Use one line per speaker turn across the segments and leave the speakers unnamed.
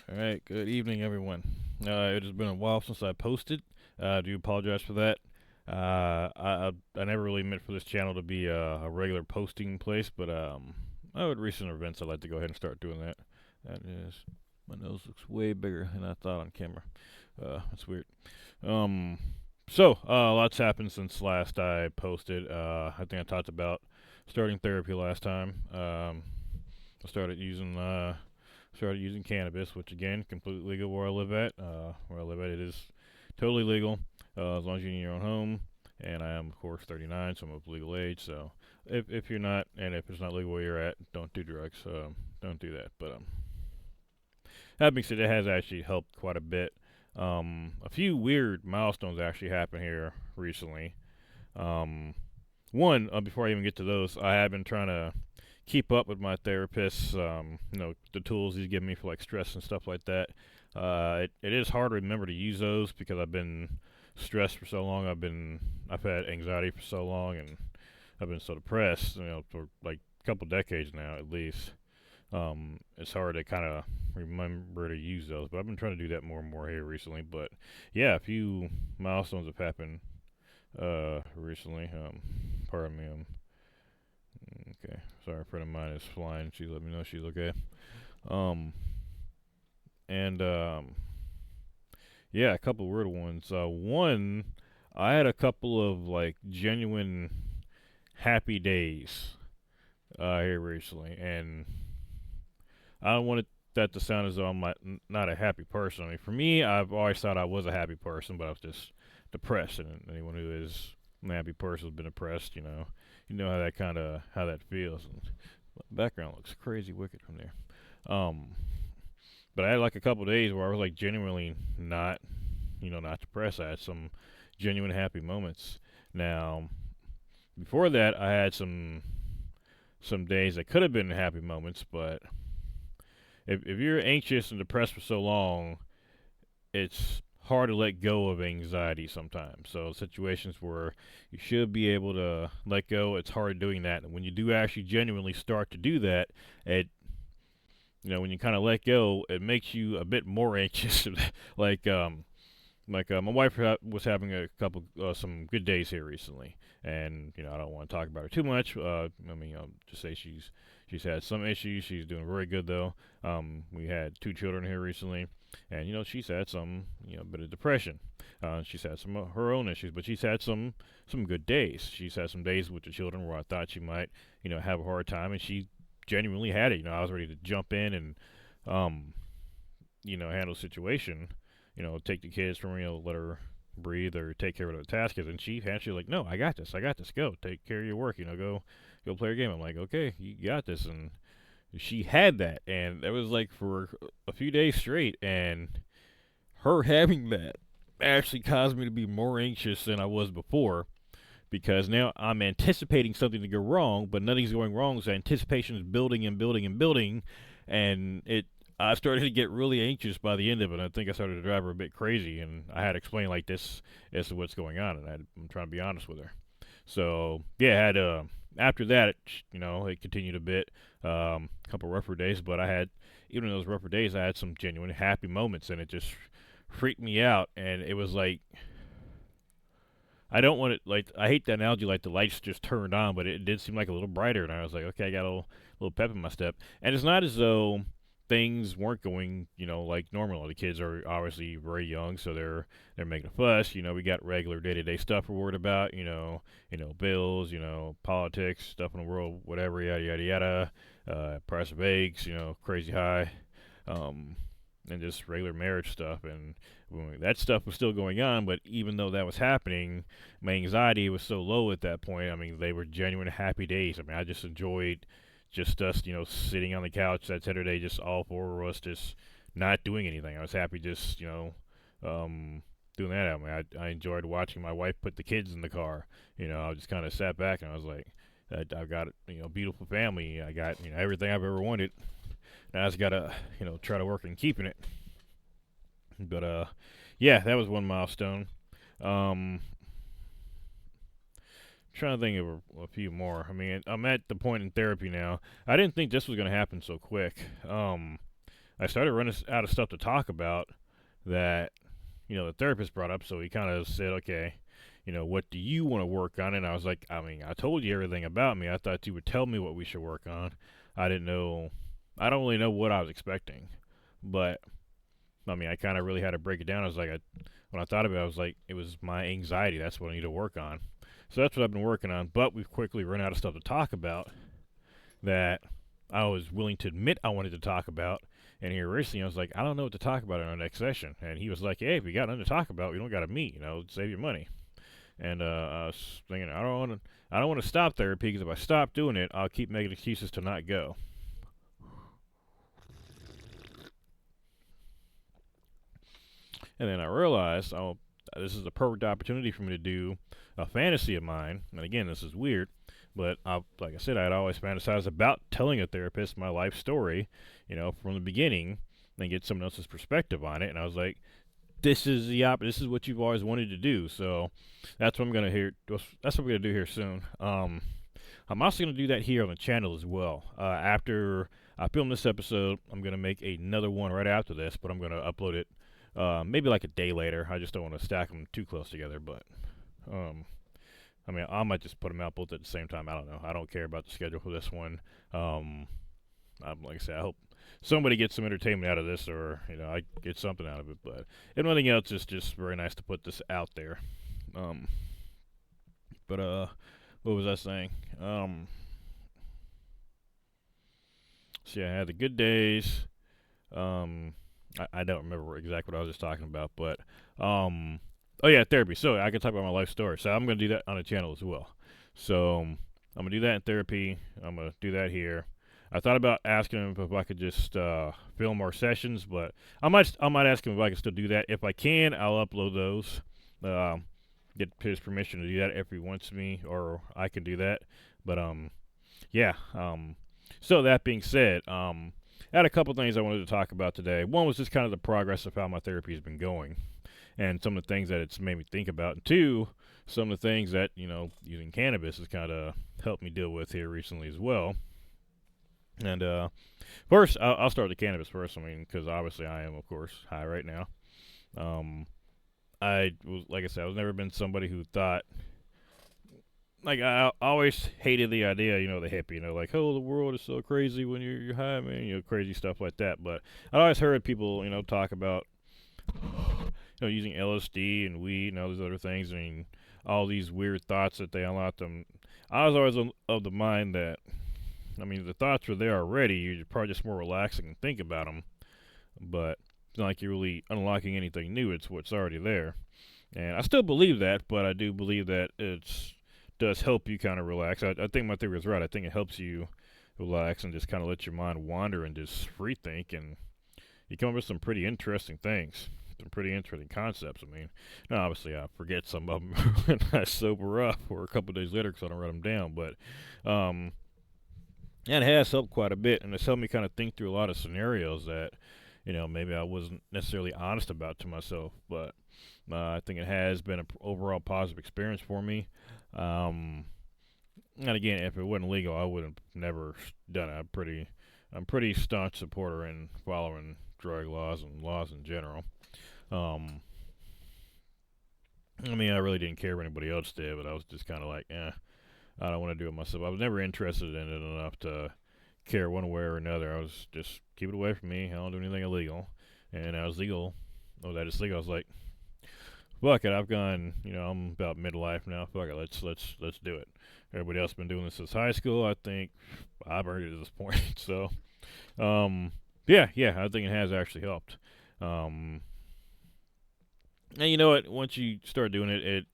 All right, good evening, everyone. It has been a while since I posted. I do apologize for that. I never really meant for this channel to be a regular posting place, but with recent events, I'd like to go ahead and start doing that. That is, my nose looks way bigger than I thought on camera. That's weird. Um, lots happened since last I posted. I think I talked about starting therapy last time. I started using cannabis, which again, completely legal where I live at. Where I live at, it is totally legal as long as you're in your own home. And I am, of course, 39, so I'm of legal age. So if you're not, and if it's not legal where you're at, don't do drugs. Don't do that. But that being said, it has actually helped quite a bit. A few weird milestones actually happened here recently. Um, One, before I even get to those, I have been trying to keep up with my therapist. The tools he's given me for like stress and stuff like that. It is hard to remember to use those because I've been stressed for so long. I've had anxiety for so long, and I've been so depressed. For like a couple decades now at least. It's hard to kind of remember to use those, but I've been trying to do that more and more here recently. But yeah, a few milestones have happened recently. Pardon me. Okay. Sorry, a friend of mine is flying. She let me know she's okay. Um, and yeah, a couple weird ones. One, I had a couple of like genuine happy days here recently, and I don't want that to sound as though I'm not a happy person. I mean, for me, I've always thought I was a happy person, but I was just depressed, and anyone who is a happy person has been depressed. You know how that feels. And the background looks crazy wicked from there. Um, but I had like a couple days where I was like genuinely not depressed. I had some genuine happy moments. Now, before that, I had some days that could have been happy moments, but if you're anxious and depressed for so long, it's hard to let go of anxiety sometimes. So situations where you should be able to let go, it's hard doing that. And when you do actually genuinely start to do that, it when you kind of let go, it makes you a bit more anxious. like my wife was having a couple some good days here recently, and I don't want to talk about her too much. Just say she's had some issues. She's doing very good though. We had two children here recently, and she's had some bit of depression. She's had some of her own issues, but she's had some good days. She's had some days with the children where I thought she might have a hard time, and she genuinely had it. I was ready to jump in and um, handle the situation, take the kids from her, let her breathe or take care of the task is. And she actually like, no, I got this. Go take care of your work. Go play your game. I'm like, okay, you got this. And she had that, and that was like for a few days straight. And her having that actually caused me to be more anxious than I was before because now I'm anticipating something to go wrong, but nothing's going wrong. So anticipation is building and building and building, and I started to get really anxious by the end of it. I think I started to drive her a bit crazy, and I had to explain like this as to what's going on, and I'm trying to be honest with her. So yeah, I had after that, it continued a bit, a couple rougher days, but I had even in those rougher days, I had some genuine happy moments, and it just freaked me out, and it was like I don't want it like I hate the analogy like the lights just turned on, but it did seem like a little brighter, and I was like, okay, I got a little pep in my step, and it's not as though things weren't going, like normal. The kids are obviously very young, so they're making a fuss. We got regular day to day stuff we're worried about. Bills, politics, stuff in the world, whatever, yada yada yada. Price of eggs, crazy high. Um, and just regular marriage stuff. And that stuff was still going on, but even though that was happening, my anxiety was so low at that point. I mean, they were genuine happy days. I mean, I just enjoyed just us, sitting on the couch that Saturday, just all four of us just not doing anything. I was happy just, doing that. I mean, I enjoyed watching my wife put the kids in the car. I just kind of sat back and I was like, I've got, beautiful family. I got, everything I've ever wanted. Now I just gotta, try to work on keeping it. But yeah, that was one milestone. Um, Trying to think of a few more. I mean, I'm at the point in therapy now. I didn't think this was gonna happen so quick. I started running out of stuff to talk about that, the therapist brought up. So he kind of said, okay, what do you want to work on? And I was like, I mean, I told you everything about me. I thought you would tell me what we should work on. I didn't know, I don't really know what I was expecting. But, I mean, I kind of really had to break it down. I was like, when I thought of it, I was like, it was my anxiety. That's what I need to work on. So that's what I've been working on. But we've quickly run out of stuff to talk about that I was willing to admit I wanted to talk about. And here recently, I was like, I don't know what to talk about in our next session. And he was like, hey, if you got nothing to talk about, we don't got to meet. Save your money. And I was thinking, I don't want to stop therapy because if I stop doing it, I'll keep making excuses to not go. And then I realized, oh, this is a perfect opportunity for me to do a fantasy of mine. And again, this is weird, but like I said, I'd always fantasized about telling a therapist my life story, from the beginning, and get someone else's perspective on it. And I was like, this is this is what you've always wanted to do. So that's what I'm gonna hear. That's what we're gonna do here soon. I'm also gonna do that here on the channel as well. After I film this episode, I'm gonna make another one right after this, but I'm gonna upload it maybe like a day later. I just don't want to stack them too close together, but I mean, I might just put them out both at the same time. I don't know. I don't care about the schedule for this one. Like I said, I hope somebody gets some entertainment out of this, or I get something out of it. But if nothing else, it's just very nice to put this out there. But what was I saying? So yeah, I had the good days. I don't remember exactly what I was just talking about, but oh yeah, therapy. So I can talk about my life story. So I'm gonna do that on the channel as well. So I'm gonna do that in therapy. I'm gonna do that here. I thought about asking him if I could just film more sessions, but I might ask him if I can still do that. If I can, I'll upload those. Get his permission to do that if he wants me, or I can do that. But yeah. So that being said, I had a couple things I wanted to talk about today. One was just kind of the progress of how my therapy has been going, and some of the things that it's made me think about. And two, some of the things that using cannabis has kind of helped me deal with here recently as well. And first, I'll start with the cannabis first. I mean, because obviously I am, of course, high right now. I was, like I said, I was never been somebody who thought, like, I always hated the idea, the hippie, like, oh, the world is so crazy when you're high, man, crazy stuff like that. But I always heard people, talk about, using LSD and weed and all these other things. I mean, all these weird thoughts that they unlocked them. I was always of the mind that, I mean, the thoughts were there already. You're probably just more relaxing and think about them. But it's not like you're really unlocking anything new. It's what's already there. And I still believe that, but I do believe that it does help you kind of relax. I think my theory is right. I think it helps you relax and just kind of let your mind wander and just free think. And you come up with some pretty interesting things. Some pretty interesting concepts. I mean, now obviously I forget some of them when I sober up or a couple of days later because I don't write them down. But and it has helped quite a bit, and it's helped me kind of think through a lot of scenarios that, maybe I wasn't necessarily honest about to myself. But I think it has been an overall positive experience for me. And again, if it wasn't legal, I would have never done it. I'm pretty staunch supporter in following drug laws and laws in general. I mean, I really didn't care what anybody else did, but I was just kind of like, I don't want to do it myself. I was never interested in it enough to care one way or another. I was just, keep it away from me. I don't do anything illegal. And I was legal. Oh, that is legal. I was like, fuck it. I've gone, I'm about midlife now. Fuck it. Let's do it. Everybody else has been doing this since high school. I think I've earned it at this point. So, yeah, I think it has actually helped. And you know what? Once you start doing it,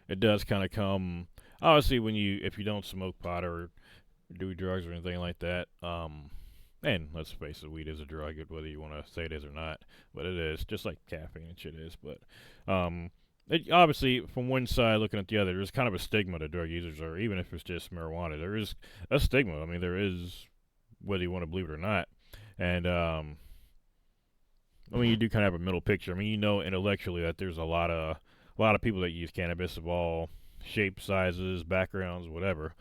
it does kind of come. Obviously, if you don't smoke pot or do drugs or anything like that, and let's face it, weed is a drug, whether you want to say it is or not. But it is, just like caffeine and shit is. But obviously, from one side looking at the other, there's kind of a stigma to drug users, or even if it's just marijuana, there is a stigma. I mean, there is, whether you want to believe it or not. And I mean, you do kind of have a middle picture. I mean, intellectually that there's a lot of people that use cannabis of all shapes, sizes, backgrounds, whatever.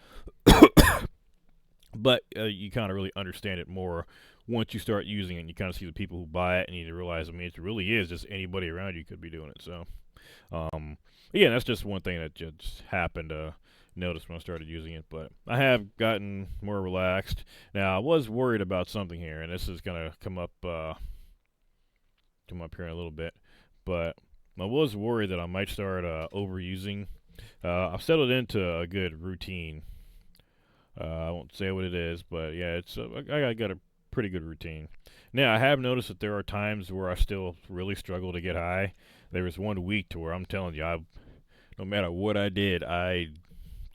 But you kind of really understand it more once you start using it, and you kind of see the people who buy it, and you realize, I mean, it really is just anybody around you could be doing it. So, yeah, that's just one thing that just happened to notice when I started using it. But I have gotten more relaxed. Now, I was worried about something here, and this is gonna come up here in a little bit. But I was worried that I might start overusing. I've settled into a good routine. I won't say what it is, but yeah, I got a pretty good routine. Now, I have noticed that there are times where I still really struggle to get high. There was one week to where I'm telling you, no matter what I did, I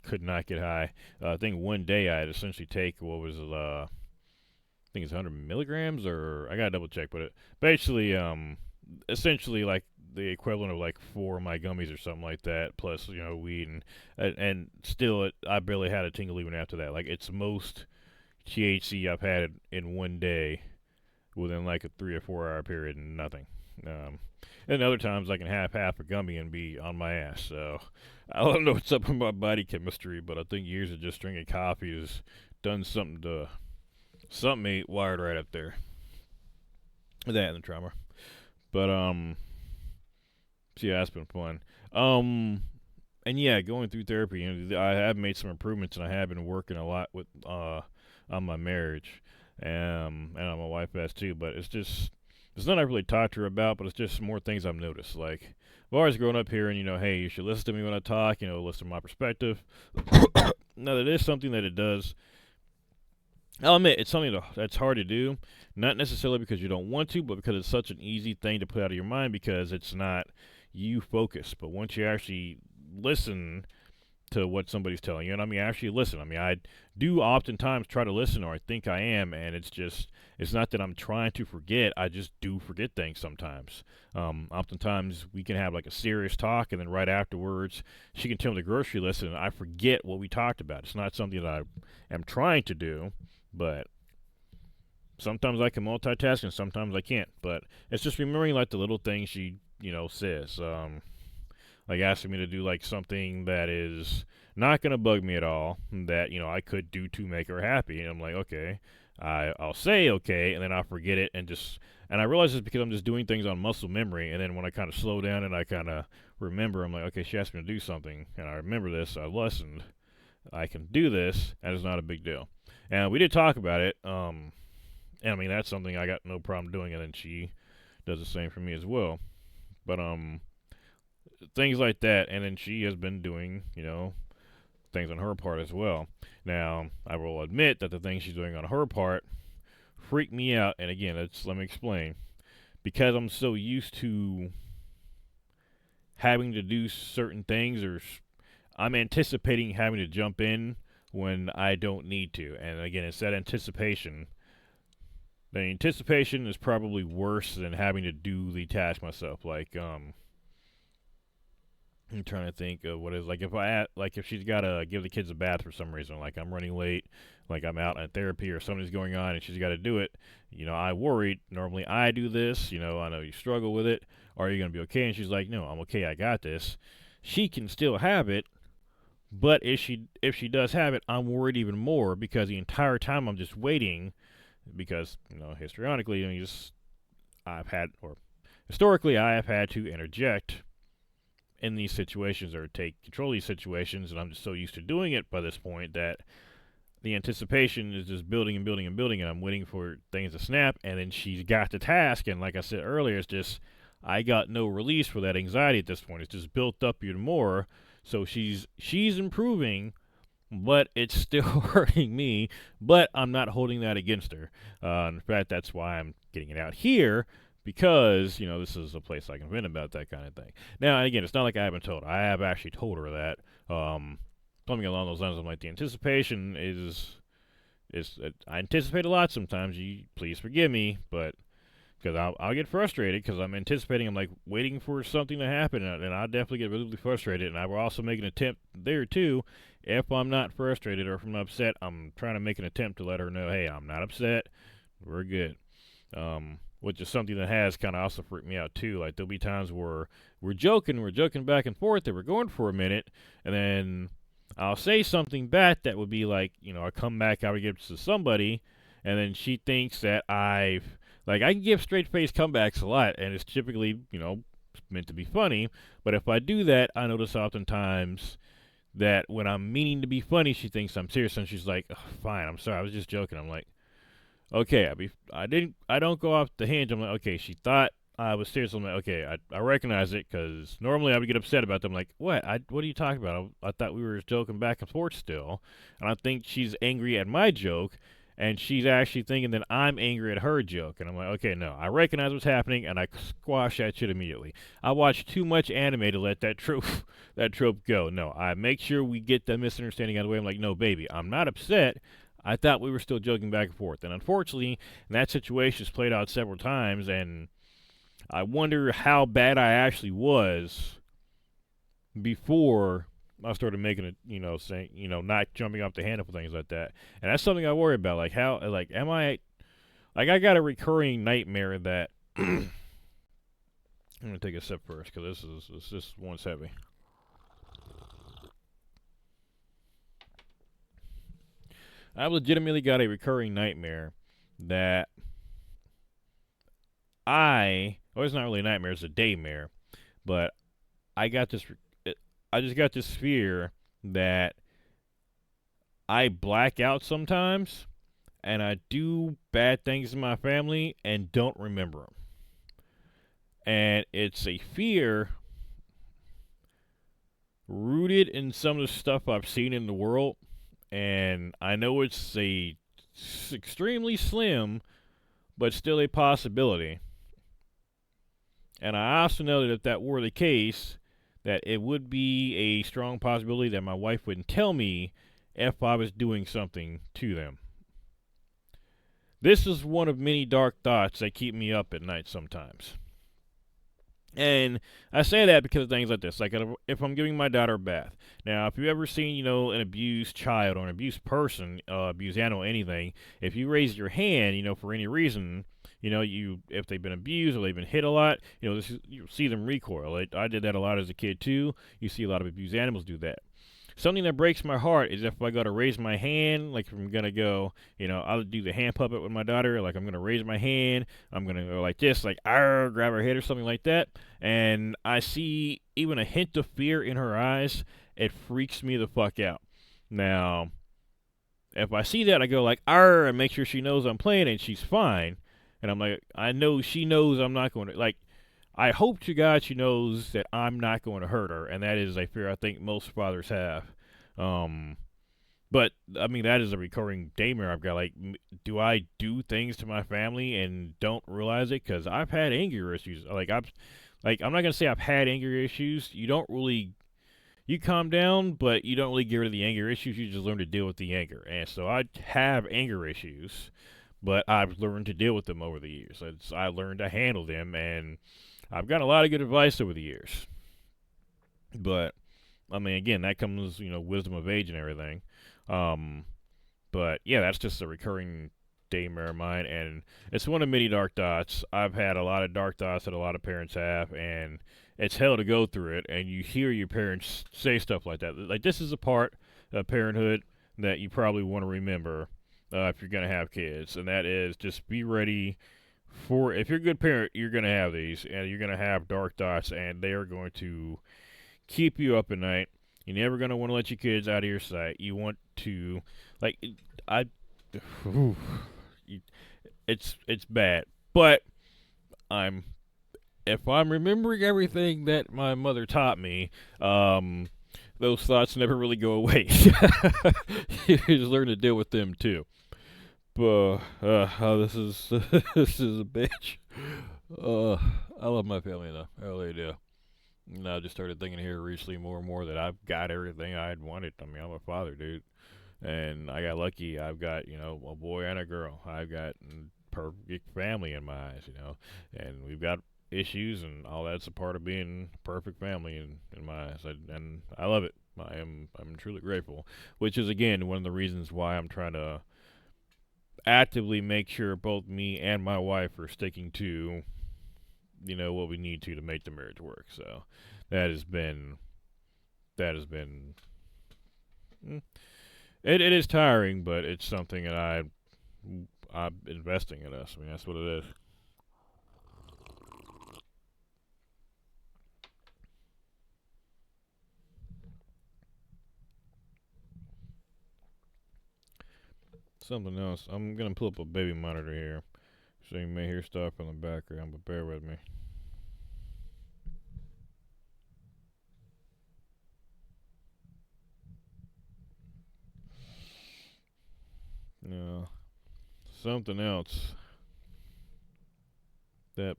could not get high. I think one day I had essentially take what was I think it's 100 milligrams, or I gotta double check, but it basically essentially like the equivalent of like four of my gummies or something like that, plus weed, and still I barely had a tingle even after that. Like, it's the most THC I've had in one day within like a 3 or 4 hour period, and nothing. Um, and other times I can have half a gummy and be on my ass. So I don't know what's up with my body chemistry, but I think years of just drinking coffee has done something ain't wired right up there. That and the trauma. But so yeah, that's been fun. And yeah, going through therapy, I have made some improvements, and I have been working a lot with on my marriage, and on my wife has too. But it's not I really talked to her about, but it's just more things I've noticed. Like, I've always grown up here, and hey, you should listen to me when I talk. Listen to my perspective. Now, that is something that it does. I'll admit, it's something that's hard to do, not necessarily because you don't want to, but because it's such an easy thing to put out of your mind because it's not you focused. But once you actually listen to what somebody's telling you, and I mean actually listen, I mean I do oftentimes try to listen, or I think I am, and it's not that I'm trying to forget, I just do forget things sometimes. Oftentimes we can have like a serious talk, and then right afterwards she can tell me the grocery list, and I forget what we talked about. It's not something that I am trying to do, but sometimes I can multitask and sometimes I can't. But it's just remembering like the little things she says. Like asking me to do like something that is not gonna bug me at all, that I could do to make her happy, and I'm like, okay, I'll say okay, and then I'll forget it, and I realize it's because I'm just doing things on muscle memory, and then when I kind of slow down and I kind of remember, I'm like, okay, she asked me to do something, and I remember this, I listened, I can do this, and it's not a big deal. And we did talk about it, and I mean that's something I got no problem doing, and then she does the same for me as well. But things like that, and then she has been doing, things on her part as well. Now, I will admit that the things she's doing on her part freak me out, and again, let me explain. Because I'm so used to having to do certain things, or I'm anticipating having to jump in when I don't need to. And again, it's that anticipation. The anticipation is probably worse than having to do the task myself. Like, I'm trying to think of what is, like, if she's got to give the kids a bath for some reason, like I'm running late, like I'm out in therapy or something's going on and she's got to do it, I worried. Normally I do this, I know you struggle with it. Are you going to be okay? And she's like, no, I'm okay, I got this. She can still have it, but if she does have it, I'm worried even more because the entire time I'm just waiting, because, histrionically, historically I have had to interject in these situations or take control of these situations, and I'm just so used to doing it by this point that the anticipation is just building and building and building, and I'm waiting for things to snap, and then she's got the task, and like I said earlier, it's just I got no release for that anxiety at this point. It's just built up even more. So she's improving, but it's still hurting me, but I'm not holding that against her. In fact, that's why I'm getting it out here, because, this is a place I can vent about that kind of thing. Now, again, it's not like I haven't told her. I have actually told her that. Something along those lines. I'm like, the anticipation is I anticipate a lot sometimes. You please forgive me, but because I'll get frustrated because I'm anticipating. I'm like waiting for something to happen, and I'll definitely get really frustrated. And I will also make an attempt there too. If I'm not frustrated or if I'm upset, I'm trying to make an attempt to let her know, hey, I'm not upset. We're good. Which is something that has kind of also freaked me out too. Like, there'll be times where we're joking back and forth, that we're going for a minute, and then I'll say something back that would be like, I come back, I would give it to somebody, and then she thinks that I can give straight face comebacks a lot, and it's typically, meant to be funny. But if I do that, I notice oftentimes that when I'm meaning to be funny, she thinks I'm serious, and she's like, "Ugh, fine, I'm sorry, I was just joking." I'm like, okay, I don't go off the hinge. I'm like, okay, she thought I was serious. I'm like, okay, I recognize it, because normally I would get upset about them. Like, what are you talking about? I thought we were joking back and forth still, and I think she's angry at my joke, and she's actually thinking that I'm angry at her joke. And I'm like, okay, no, I recognize what's happening, and I squash that shit immediately. I watch too much anime to let that trope that trope go. No, I make sure we get the misunderstanding out of the way. I'm like, no, baby, I'm not upset. I thought we were still joking back and forth. And unfortunately, that situation has played out several times, and I wonder how bad I actually was before I started making it, saying, not jumping off the handle for things like that. And that's something I worry about. Like, am I, I got a recurring nightmare that, I'm going to take a sip first, because this one's heavy. I've legitimately got a recurring nightmare that well, it's not really a nightmare, it's a daymare, but I got this, I just got this fear that I black out sometimes, and I do bad things in my family and don't remember them. And it's a fear rooted in some of the stuff I've seen in the world, and I know it's extremely slim, but still a possibility. And I also know that if that were the case, that it would be a strong possibility that my wife wouldn't tell me if I was doing something to them. This is one of many dark thoughts that keep me up at night sometimes. And I say that because of things like this. Like, if I'm giving my daughter a bath. Now, if you've ever seen, an abused child or an abused person, abused animal, anything, if you raise your hand, for any reason, if they've been abused or they've been hit a lot, you see them recoil. I did that a lot as a kid, too. You see a lot of abused animals do that. Something that breaks my heart is if I go to raise my hand, like if I'm going to go, I'll do the hand puppet with my daughter, like I'm going to raise my hand, I'm going to go like this, like, grab her head or something like that, and I see even a hint of fear in her eyes, it freaks me the fuck out. Now, if I see that, I go like, and make sure she knows I'm playing and she's fine, and I'm like, I know she knows I'm not going to, like, I hope to God she knows that I'm not going to hurt her, and that is a fear I think most fathers have. But I mean, that is a recurring daymare I've got. Like, do I do things to my family and don't realize it? Because I've had anger issues. I'm not gonna say I've had anger issues. You calm down, but you don't really get rid of the anger issues. You just learn to deal with the anger, and so I have anger issues, but I've learned to deal with them over the years. I learned to handle them, and I've got a lot of good advice over the years. But, I mean, again, that comes, wisdom of age and everything. But, yeah, that's just a recurring daymare of mine, and it's one of many dark thoughts. I've had a lot of dark thoughts that a lot of parents have, and it's hell to go through it, and you hear your parents say stuff like that. Like, this is a part of parenthood that you probably want to remember if you're going to have kids, and that is just be ready if you're a good parent, you're going to have these, and you're going to have dark thoughts, and they are going to keep you up at night. You're never going to want to let your kids out of your sight. You want to, like, it's bad. But if I'm remembering everything that my mother taught me, those thoughts never really go away. You just learn to deal with them too. This is this is a bitch. I love my family though. I really do. And I just started thinking here recently more and more that I've got everything I'd wanted. I mean, I'm a father, dude, and I got lucky. I've got a boy and a girl. I've got perfect family in my eyes, and we've got issues and all that's a part of being a perfect family in my eyes. And I love it. I'm truly grateful, which is again one of the reasons why I'm trying to actively make sure both me and my wife are sticking to what we need to make the marriage work. So that has been it is tiring, but it's something that I'm investing in us. I mean, that's what it is. Something else. I'm gonna pull up a baby monitor here, so you may hear stuff in the background, but bear with me. Now, something else that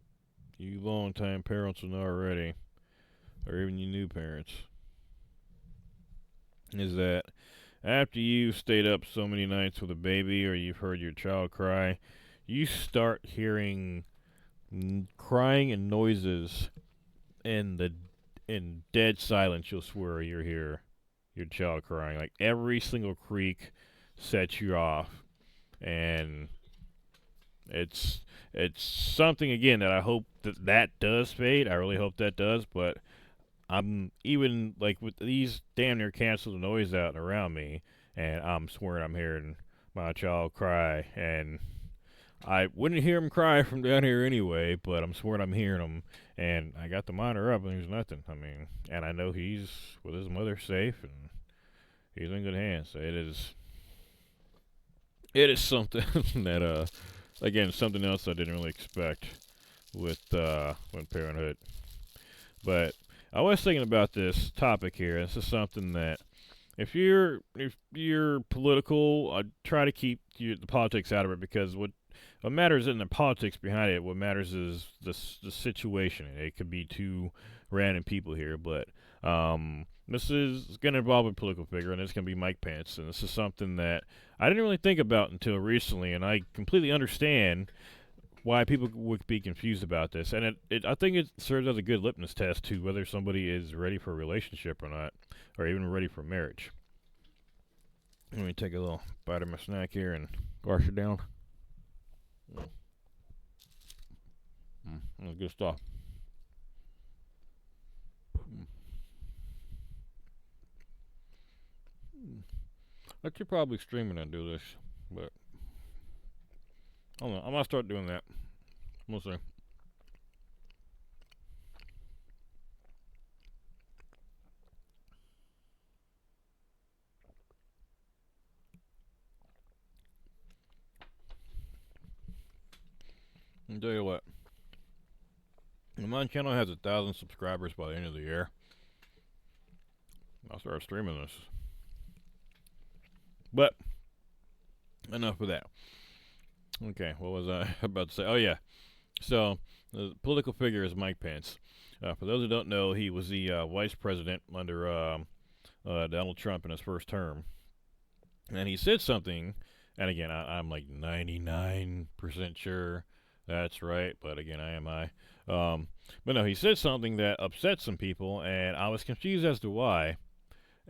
you long-time parents will know already, or even you new parents, is that after you've stayed up so many nights with a baby or you've heard your child cry, you start hearing crying and noises in dead silence. You'll swear you hear your child crying. Like every single creak sets you off, and it's it's something again that I hope that does fade. I really hope that does, but I'm even like with these damn near canceled noise out and around me, and I'm swearing I'm hearing my child cry, and I wouldn't hear him cry from down here anyway, but I'm swearing I'm hearing him, and I got the monitor up and there's nothing. I mean, and I know he's with his mother safe and he's in good hands. So it is something that again something else I didn't really expect with parenthood, but I was thinking about this topic here. This is something that if you're political, I try to keep the politics out of it because what matters isn't the politics behind it. What matters is the situation. It could be two random people here, but this is going to involve a political figure, and it's going to be Mike Pence. And this is something that I didn't really think about until recently, and I completely understand why people would be confused about this. And I think it serves as a good litmus test to whether somebody is ready for a relationship or not, or even ready for marriage. Let me take a little bite of my snack here and wash it down. That's good stuff. I should probably stream it and do this, but I don't know. I'm gonna start doing that. We'll see. I'll tell you what. When my channel has 1,000 subscribers by the end of the year, I'll start streaming this. But enough of that. Okay, what was I about to say? Oh yeah. So the political figure is Mike Pence. For those who don't know, he was the vice president under Donald Trump in his first term, and he said something. And again, I'm like 99% sure that's right, but again, I am I. But no, he said something that upset some people, and I was confused as to why.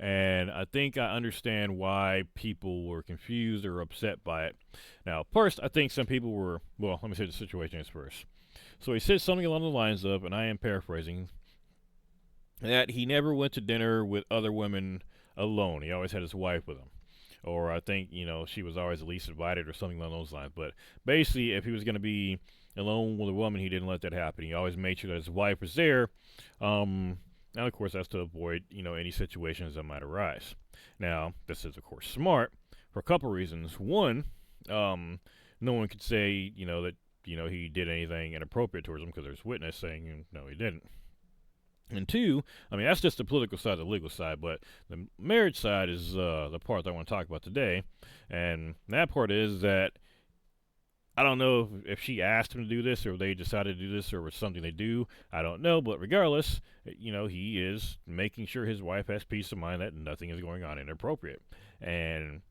And I think I understand why people were confused or upset by it. Now, first, I think some people were, well, let me say the situation is first. So he said something along the lines of, and I am paraphrasing, that he never went to dinner with other women alone. He always had his wife with him. Or I think, she was always the least invited or something along those lines. But basically, if he was going to be alone with a woman, he didn't let that happen. He always made sure that his wife was there. Now, of course, that's to avoid, any situations that might arise. Now, this is, of course, smart for a couple reasons. One, no one could say, that, he did anything inappropriate towards him because there's witness saying, no, he didn't. And two, I mean, that's just the political side, the legal side, but the marriage side is the part that I want to talk about today. And that part is that I don't know if she asked him to do this or they decided to do this or was something they do. I don't know, but regardless, he is making sure his wife has peace of mind that nothing is going on inappropriate. And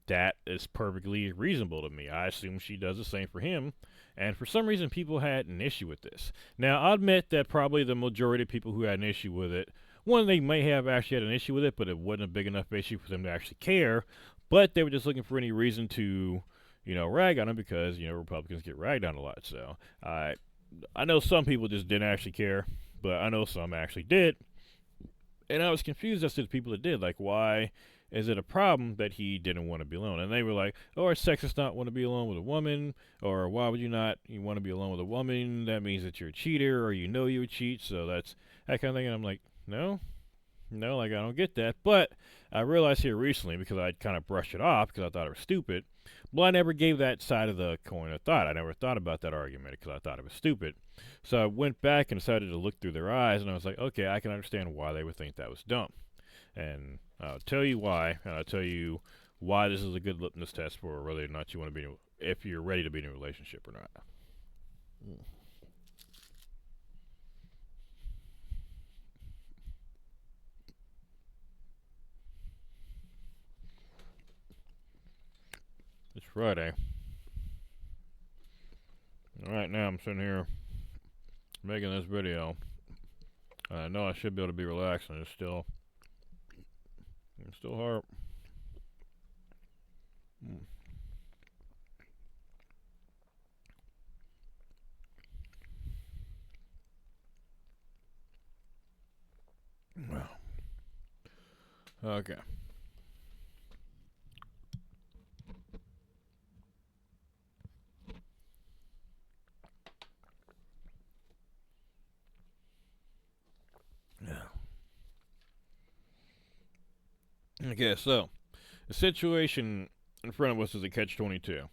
that is perfectly reasonable to me. I assume she does the same for him. And for some reason, people had an issue with this. Now, I'll admit that probably the majority of people who had an issue with it, one, they may have actually had an issue with it, but it wasn't a big enough issue for them to actually care. But they were just looking for any reason to, rag on him because, Republicans get ragged on a lot. So I know some people just didn't actually care, but I know some actually did. And I was confused as to the people that did. Like, why is it a problem that he didn't want to be alone? And they were like, oh, are sexists not want to be alone with a woman? Or why would you want to be alone with a woman? That means that you're a cheater, or you know you would cheat, so that's that kind of thing. And I'm like, no, no, like I don't get that. But I realized here recently, because I'd kind of brushed it off because I thought it was stupid, well, I never gave that side of the coin a thought. I never thought about that argument because I thought it was stupid. So I went back and decided to look through their eyes, and I was like, okay, I can understand why they would think that was dumb. And I'll tell you why, and I'll tell you why this is a good litmus test for whether or not you want to be, if you're ready to be in a relationship or not. It's Friday. Right now I'm sitting here making this video. I know I should be able to be relaxed, and it's still hard. Well, okay. Yeah. Okay, so the situation in front of us is a catch-22,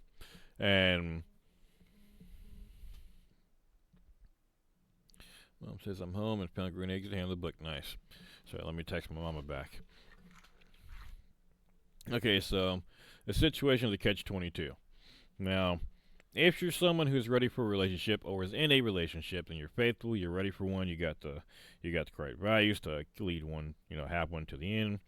and Mom says I'm home and found green eggs at hand of the book. Nice. So let me text my mama back. Okay, so the situation is a catch-22. Now, if you're someone who's ready for a relationship or is in a relationship and you're faithful, you're ready for one, you got the correct values to lead one, have one to the end,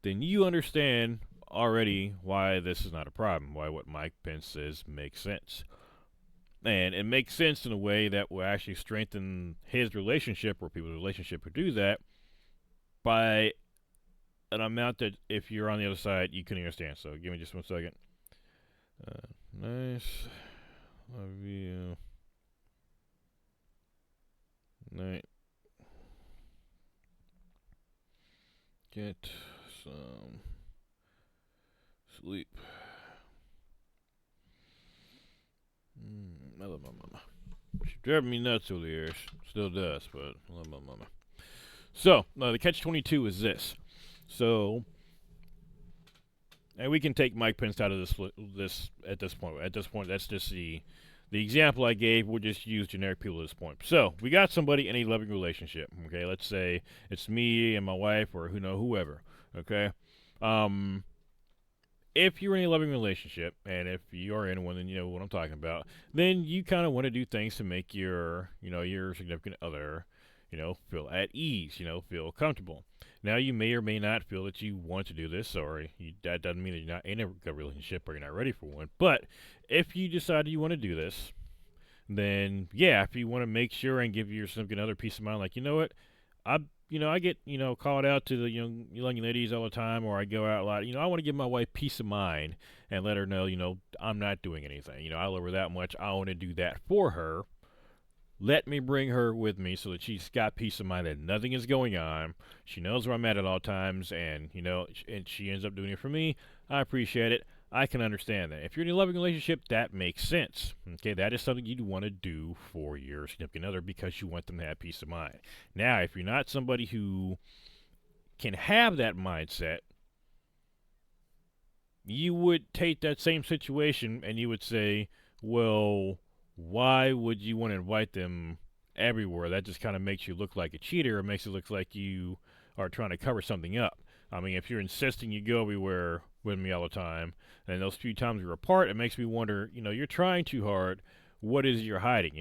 then you understand already why this is not a problem, why what Mike Pence says makes sense. And it makes sense in a way that will actually strengthen his relationship or people's relationship who do that by an amount that if you're on the other side, you can understand. So give me just 1 second. Nice. Love you. Night. Get some sleep. I love my mama. She's driving me nuts over the years. Still does, but I love my mama. So, the catch-22 is this. So, and we can take Mike Pence out of this at this point. At this point, that's just the example I gave. We'll just use generic people at this point. So, we got somebody in a loving relationship. Okay, let's say it's me and my wife, or whoever. Okay, if you're in a loving relationship, and if you are in one, then you know what I'm talking about. Then you kind of want to do things to make your significant other, feel at ease, feel comfortable. Now, you may or may not feel that you want to do this, or that doesn't mean that you're not in a good relationship or you're not ready for one. But if you decide you want to do this, then yeah, if you want to make sure and give your significant other peace of mind, like, you know what, I get, called out to the young ladies all the time, or I go out a lot. I want to give my wife peace of mind and let her know, I'm not doing anything. I love her that much. I want to do that for her. Let me bring her with me so that she's got peace of mind that nothing is going on. She knows where I'm at all times, and, and she ends up doing it for me. I appreciate it. I can understand that. If you're in a loving relationship, that makes sense. Okay, that is something you'd want to do for your significant other because you want them to have peace of mind. Now, if you're not somebody who can have that mindset, you would take that same situation and you would say, well, why would you want to invite them everywhere? That just kind of makes you look like a cheater. It makes it look like you are trying to cover something up. I mean, if you're insisting you go everywhere with me all the time, and those few times we're apart, it makes me wonder, you're trying too hard. What is it you're hiding,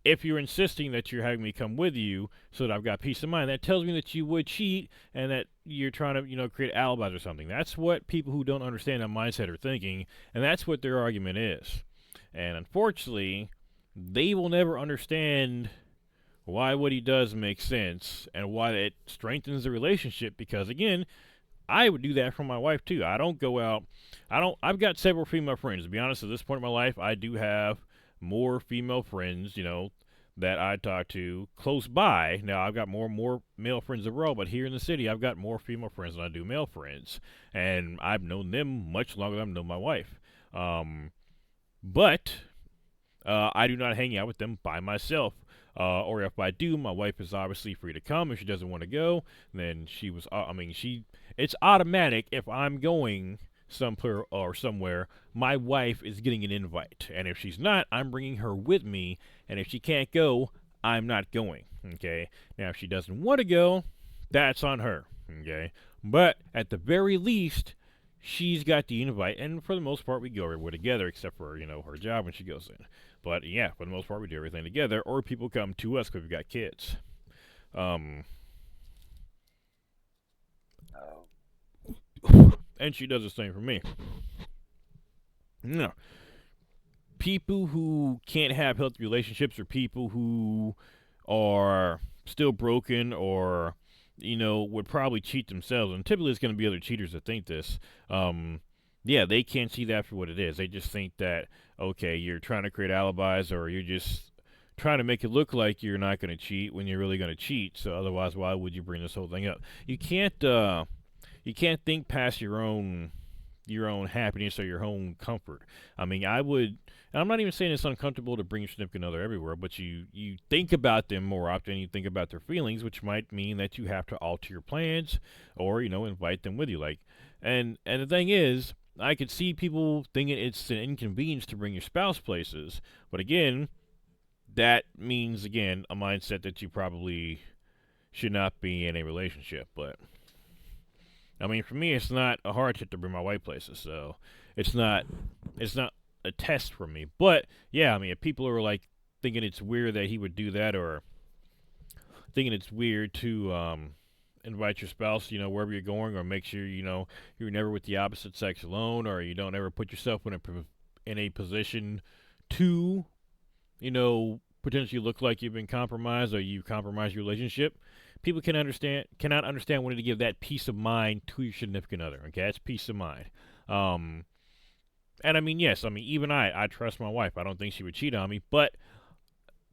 If you're insisting that you're having me come with you so that I've got peace of mind, that tells me that you would cheat and that you're trying to, create alibis or something. That's what people who don't understand that mindset are thinking, and that's what their argument is. And unfortunately, they will never understand why what he does makes sense and why it strengthens the relationship, because, again, I would do that for my wife too. I don't go out. I've got several female friends. To be honest, at this point in my life, I do have more female friends, that I talk to close by. Now I've got more male friends overall, but here in the city I've got more female friends than I do male friends, and I've known them much longer than I've known my wife. Um, but I do not hang out with them by myself. Or if I do, my wife is obviously free to come. If she doesn't want to go, then she was. I mean, she. It's automatic. If I'm going somewhere or somewhere, my wife is getting an invite, and if she's not, I'm bringing her with me. And if she can't go, I'm not going. Okay. Now, if she doesn't want to go, that's on her. Okay. But at the very least, she's got the invite, and for the most part, we go everywhere together, except for her job when she goes in. But yeah, for the most part, we do everything together, or people come to us because we've got kids. Um, and she does the same for me. No, people who can't have healthy relationships, or people who are still broken, or would probably cheat themselves. And typically, it's going to be other cheaters that think this. Yeah, they can't see that for what it is. They just think that, okay, you're trying to create alibis, or you're just trying to make it look like you're not going to cheat when you're really going to cheat. So otherwise, why would you bring this whole thing up? You can't think past your own happiness or your own comfort. I mean, I would. And I'm not even saying it's uncomfortable to bring your significant other everywhere, but you think about them more often. You think about their feelings, which might mean that you have to alter your plans, or invite them with you. And the thing is, I could see people thinking it's an inconvenience to bring your spouse places, but again, that means a mindset that you probably should not be in a relationship. But I mean, for me, it's not a hardship to bring my wife places, so it's not a test for me. But yeah, I mean, if people are like thinking it's weird that he would do that, or thinking it's weird to invite your spouse, wherever you're going, or make sure you're never with the opposite sex alone, or you don't ever put yourself in a position to potentially look like you've been compromised, or you compromise your relationship. People cannot understand wanting to give that peace of mind to your significant other. Okay, that's peace of mind. Um, and I mean, yes, I mean, even I trust my wife. I don't think she would cheat on me, but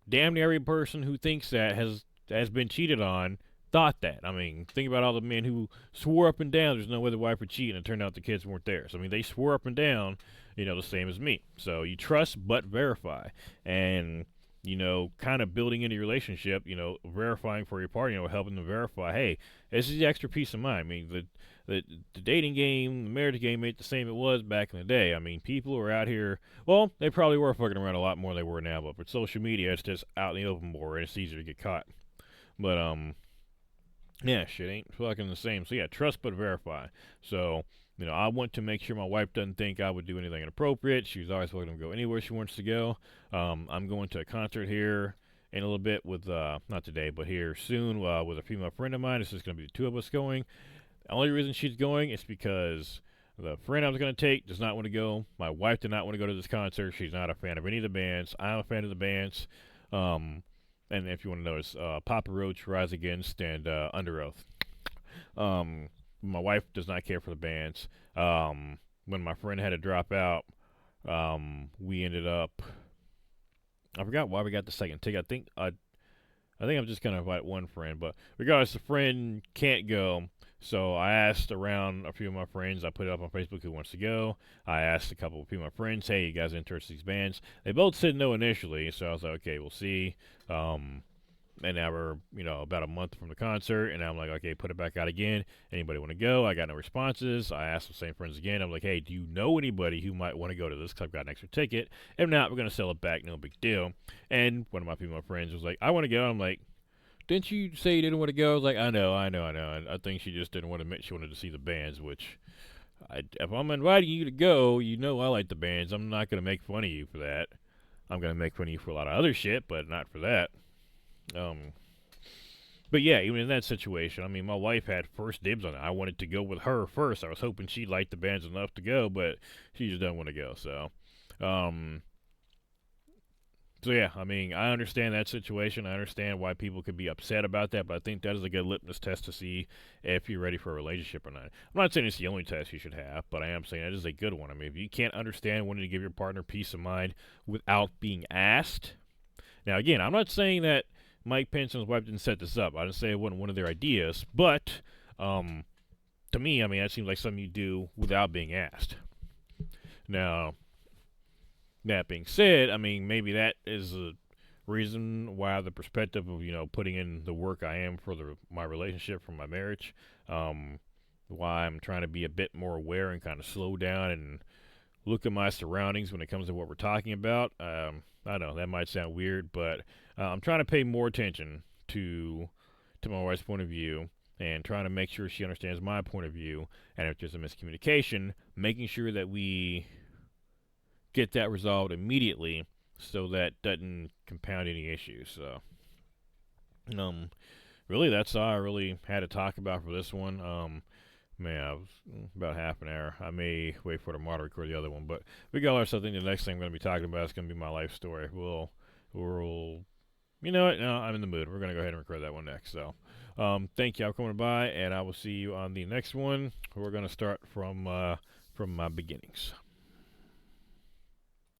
damn near every person who thinks that has been cheated on thought that. I mean, think about all the men who swore up and down there's no way the wife would cheat, and it turned out the kids weren't there. So I mean, they swore up and down, the same as me. So you trust but verify, and kind of building into your relationship, verifying for your partner, helping them verify, hey, this is the extra peace of mind. I mean, the dating game, the marriage game ain't the same it was back in the day. I mean, people are out here, well, they probably were fucking around a lot more than they were now, but with social media, it's just out in the open more, and it's easier to get caught. But, yeah, shit ain't fucking the same. So, yeah, trust but verify. So, I want to make sure my wife doesn't think I would do anything inappropriate. She's always welcome to go anywhere she wants to go. I'm going to a concert here in a little bit with, not today, but here soon with a female friend of mine. This is going to be the two of us going. The only reason she's going is because the friend I was going to take does not want to go. My wife did not want to go to this concert. She's not a fan of any of the bands. I'm a fan of the bands. And if you want to know, it's Papa Roach, Rise Against, and Under Oath. My wife does not care for the bands. When my friend had to drop out, we ended up. I forgot why we got the second ticket. I think I'm just gonna invite one friend, but regardless, the friend can't go. So I asked around a few of my friends. I put it up on Facebook who wants to go. I asked a couple of people of my friends, hey, you guys interested in these bands? They both said no initially, so I was like, okay, we'll see. And now we're, about a month from the concert, and I'm like, okay, put it back out again. Anybody want to go? I got no responses. I asked the same friends again. I'm like, hey, do you know anybody who might want to go to this? Because I've got an extra ticket. If not, we're going to sell it back. No big deal. And one of my female friends was like, I want to go. I'm like, didn't you say you didn't want to go? I was like, I know. And I think she just didn't want to admit she wanted to see the bands, which, if I'm inviting you to go, I like the bands. I'm not going to make fun of you for that. I'm going to make fun of you for a lot of other shit, but not for that. But yeah, even in that situation, I mean, my wife had first dibs on it. I wanted to go with her first. I was hoping she liked the bands enough to go, but she just doesn't want to go. So yeah, I mean, I understand that situation. I understand why people could be upset about that, but I think that is a good litmus test to see if you're ready for a relationship or not. I'm not saying it's the only test you should have, but I am saying it is a good one. I mean, if you can't understand wanting to give your partner peace of mind without being asked, Now, again, I'm not saying that Mike Pence and his wife didn't set this up. I didn't say it wasn't one of their ideas, but um, to me, I mean, that seems like something you do without being asked. Now, that being said, I mean, maybe that is a reason why the perspective of putting in the work I am for my relationship, for my marriage, um, why I'm trying to be a bit more aware and kind of slow down and look at my surroundings when it comes to what we're talking about. I know that might sound weird, but I'm trying to pay more attention to my wife's point of view and trying to make sure she understands my point of view. And if there's a miscommunication, making sure that we get that resolved immediately so that doesn't compound any issues. So, really, that's all I really had to talk about for this one. Man, I was about half an hour. I may wait for tomorrow to record the other one, but we got our something. The next thing I'm going to be talking about is going to be my life story. We'll, you know what? No, I'm in the mood. We're going to go ahead and record that one next. So, thank y'all for coming by, and I will see you on the next one. We're going to start from my beginnings.